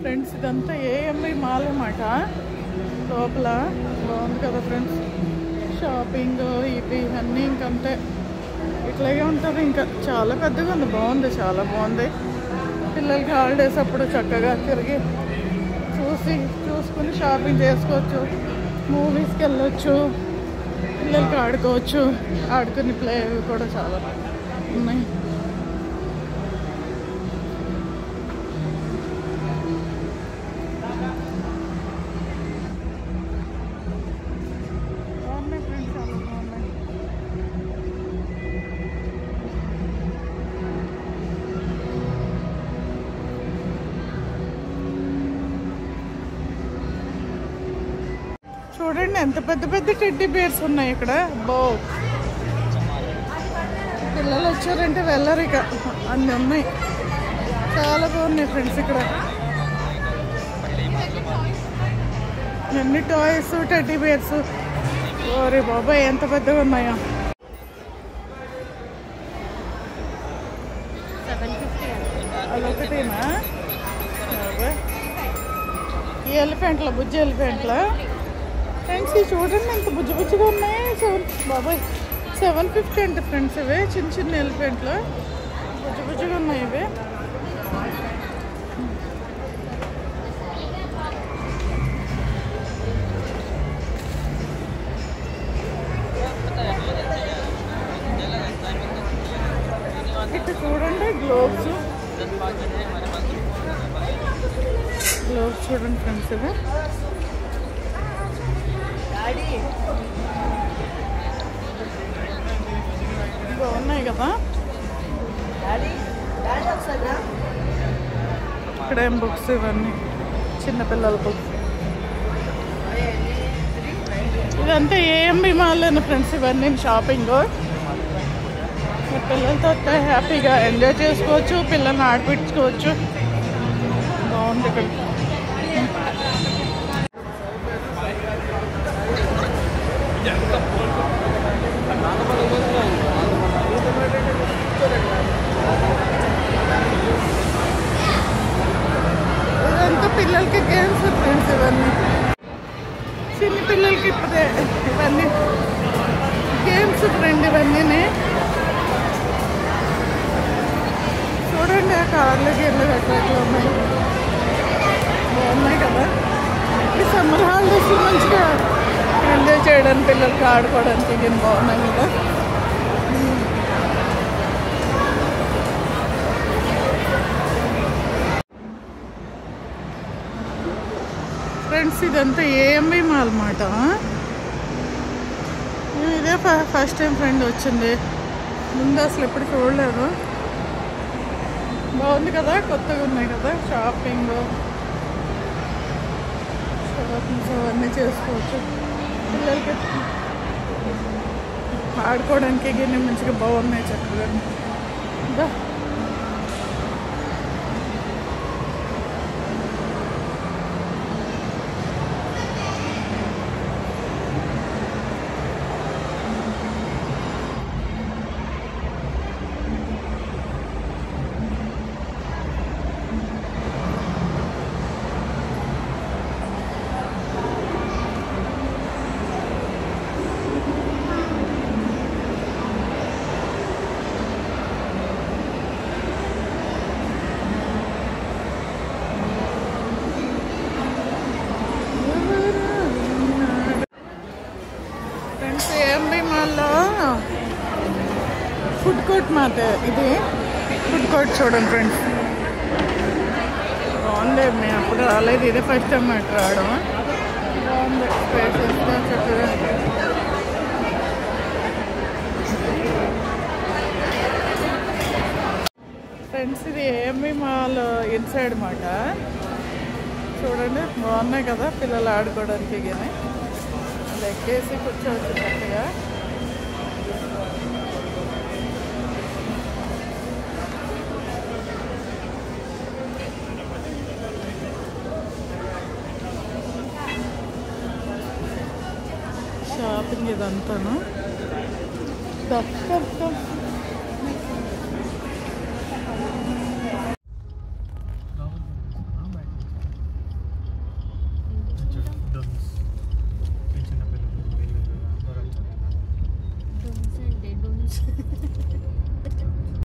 Friends ఇదంతా AMI mall అన్నమాట. లోపల బాగుంది కదా ఫ్రెండ్స్. షాపింగ్ ఇవి అన్నీ ఇంకంతే ఇట్లాగే ఉంటుంది. ఇంకా చాలా పెద్దగా ఉంది, బాగుంది, చాలా బాగుంది. పిల్లలకి హాలిడేస్ అప్పుడు చక్కగా తిరిగి చూసుకుని షాపింగ్ చేసుకోవచ్చు, మూవీస్కి వెళ్ళొచ్చు, పిల్లలకి ఆడుకోవచ్చు. ఆడుకుని ప్లే కూడా చాలా ఉన్నాయి. చూడండి ఎంత పెద్ద పెద్ద టెడ్డీ బేర్స్ ఉన్నాయి ఇక్కడ. పిల్లలు వచ్చారంటే వెళ్ళరు, ఇక అన్నీ ఉన్నాయి, చాలా బాగున్నాయి ఫ్రెండ్స్. ఇక్కడ అన్ని టాయ్స్, టెడ్డీ బేర్స్. ఓరే బాబాయ్ ఎంత పెద్దగా ఉన్నాయో. అదొకటేనా బాబాయ్? ఈ ఎలిఫెంట్ల బుజ్జి ఎలిఫెంట్ల ఫ్రెండ్స్ ఇవి చూడండి ఎంత బుజ్జి బుజ్జిగా ఉన్నాయి. బాబాయ్ 750 అంటే ఫ్రెండ్స్. ఇవే చిన్న చిన్న ఎలిఫెంట్లు బుజ్జి బుజ్జిగా ఉన్నాయి ఇవి. ఇటు చూడండి గ్లోవ్స్ చూడండి ఫ్రెండ్స్. ఇవి బాగున్నాయి కదా. ఇక్కడ ఏం బుక్స్, ఇవన్నీ చిన్నపిల్లల బుక్స్. ఇదంతా ఏఎంబి మాల్లోనే ఫ్రెండ్స్. ఇవన్నీ షాపింగ్ పిల్లలతో హ్యాపీగా ఎంజాయ్ చేసుకోవచ్చు, పిల్లల్ని ఆడిపించుకోవచ్చు. బాగుంది ఇక్కడ. ఇదంతా పిల్లలకి గేమ్స్ ఫ్రెండ్స్. ఇవన్నీ చిన్న పిల్లలకి ఇప్పుడే ఇవన్నీ గేమ్స్ ఫ్రెండ్. ఇవన్నీ చూడండి ఆ కార్లు గేర్లు ఎట్లా ఉన్నాయి, బాగున్నాయి కదా. ఈ సమ్మర్ హాలిడేస్ మంచిగా ఎంజాయ్ చేయడానికి, పిల్లలకి ఆడుకోవడానికి ఏం బాగున్నాయి కదా. ఫ్రెండ్స్ ఇదంతా ఏఎంబి మాల్ అన్నమాట. ఇదే ఫస్ట్ టైం ఫ్రెండ్ వచ్చింది, ముందు అసలు ఎప్పుడు చూడలేదు. బాగుంది కదా, కొత్తగా ఉన్నాయి కదా. షాపింగ్స్ అవన్నీ చేసుకోవచ్చు, పిల్లలకి ఆడుకోవడానికి గిన్నె మంచిగా బాగున్నాయి చక్కగా. ఫుడ్ కోర్ట్ మాట. ఇది ఫుడ్ కోర్ట్ చూడండి ఫ్రెండ్స్, బాగుంది. మేము అప్పుడు రాలేదు, ఇదే ఫస్ట్ టైం మాట రావడం. బాగుంది స్పేసెస్ చక్కగా. ఫ్రెండ్స్ ఇది ఏఎంబి మాల్ ఇన్సైడ్ మాట. చూడండి బాగున్నాయి కదా, పిల్లలు ఆడుకోవడానికి కానీ ఎక్కేసి కూర్చోవచ్చు చక్కగా. షాపింగ్ ఇదంతాను. ఫ్రెండ్స్.